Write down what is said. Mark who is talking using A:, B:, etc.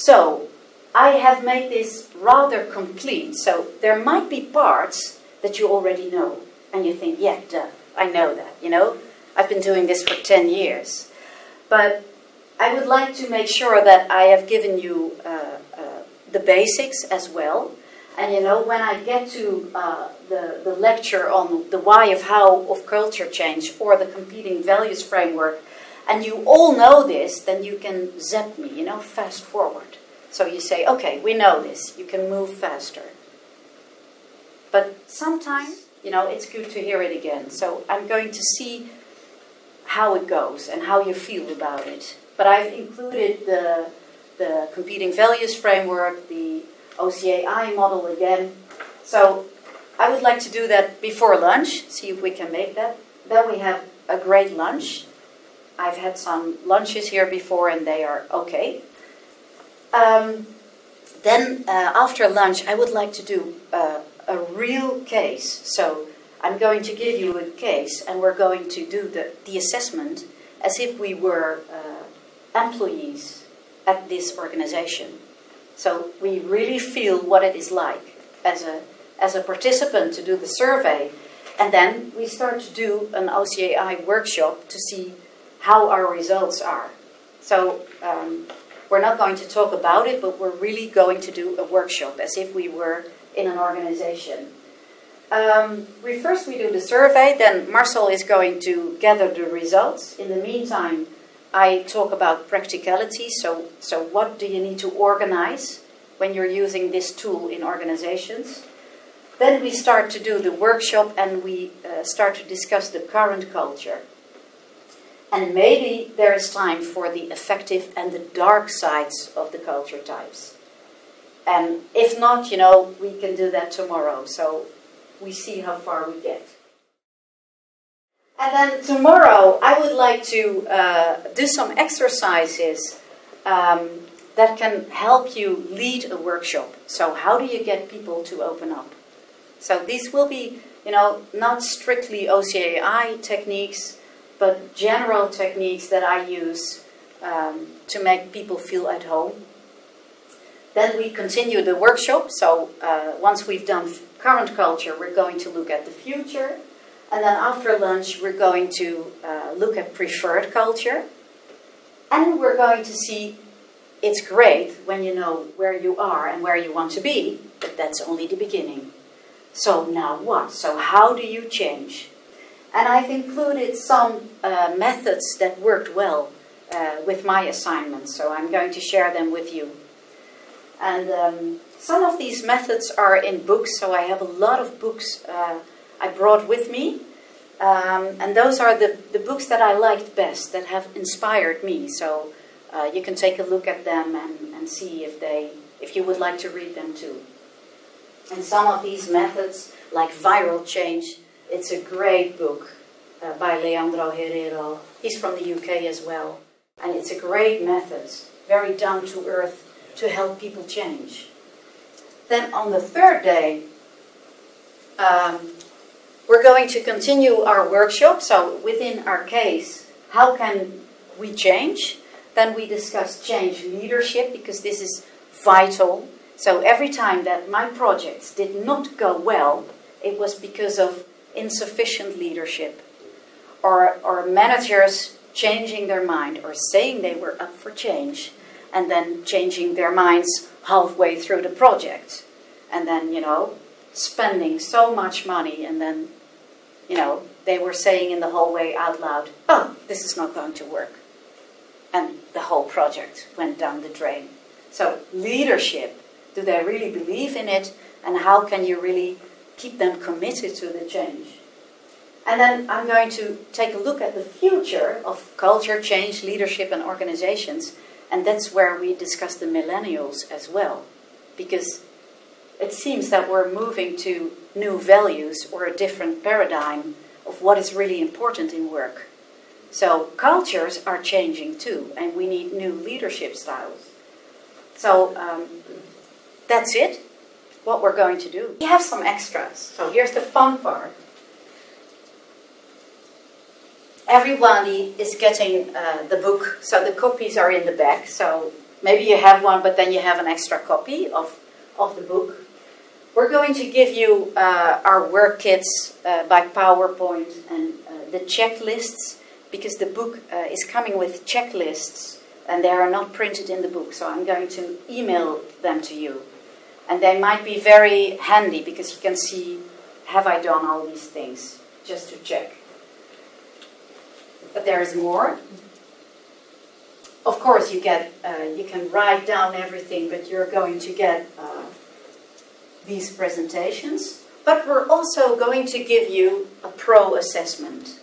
A: So I have made this rather complete. So there might be parts that you already know. And you think, yeah, duh, I know that, you know. I've been doing this for 10 years. But I would like to make sure that I have given you the basics as well. And you know, when I get to the lecture on the why of how of culture change or the competing values framework, and you all know this, then you can zap me, you know, fast forward. So you say, okay, we know this, you can move faster. But sometimes, you know, it's good to hear it again. So I'm going to see how it goes and how you feel about it. But I've included the competing values framework, the OCAI model again. So I would like to do that before lunch, see if we can make that. Then we have a great lunch. I've had some lunches here before and they are okay. Then after lunch I would like to do a real case. So I'm going to give you a case and we're going to do the assessment as if we were employees at this organization. So we really feel what it is like as a participant to do the survey. And then we start to do an OCAI workshop to see how our results are. So we're not going to talk about it, but we're really going to do a workshop as if we were in an organization. First we do the survey, then Marcel is going to gather the results. In the meantime, I talk about practicality, so what do you need to organize when you're using this tool in organizations. Then we start to do the workshop and we start to discuss the current culture. And maybe there is time for the effective and the dark sides of the culture types. And if not, you know, we can do that tomorrow. So we see how far we get. And then tomorrow I would like to do some exercises that can help you lead a workshop. So how do you get people to open up? So these will be, you know, not strictly OCAI techniques, but general techniques that I use to make people feel at home. Then we continue the workshop. So once we've done current culture, we're going to look at the future. And then after lunch, we're going to look at preferred culture. And we're going to see, it's great when you know where you are and where you want to be, but that's only the beginning. So now what? So how do you change? And I've included some methods that worked well with my assignments, so I'm going to share them with you. And some of these methods are in books, so I have a lot of books I brought with me. And those are the books that I liked best, that have inspired me. So you can take a look at them and see if you would like to read them too. And some of these methods, like viral change, it's a great book by Leandro Herrero. He's from the UK as well. And it's a great method, very down to earth, to help people change. Then on the third day, we're going to continue our workshop. So within our case, how can we change? Then we discuss change leadership, because this is vital. So every time that my projects did not go well, it was because of insufficient leadership, or managers changing their mind or saying they were up for change and then changing their minds halfway through the project, and then, you know, spending so much money, and then, you know, they were saying in the hallway out loud, oh, this is not going to work, and the whole project went down the drain. So leadership, do they really believe in it, and how can you really keep them committed to the change? And then I'm going to take a look at the future of culture, change, leadership and organizations. And that's where we discuss the millennials as well. Because it seems that we're moving to new values or a different paradigm of what is really important in work. So cultures are changing too, and we need new leadership styles. So that's it, what we're going to do. We have some extras. So here's the fun part. Everybody is getting the book, so the copies are in the back. So maybe you have one, but then you have an extra copy of the book. We're going to give you our work kits by PowerPoint and the checklists, because the book is coming with checklists and they are not printed in the book. So I'm going to email them to you. And they might be very handy because you can see, have I done all these things, just to check. But there is more. Of course, you can write down everything, but you're going to get these presentations. But we're also going to give you a pro assessment.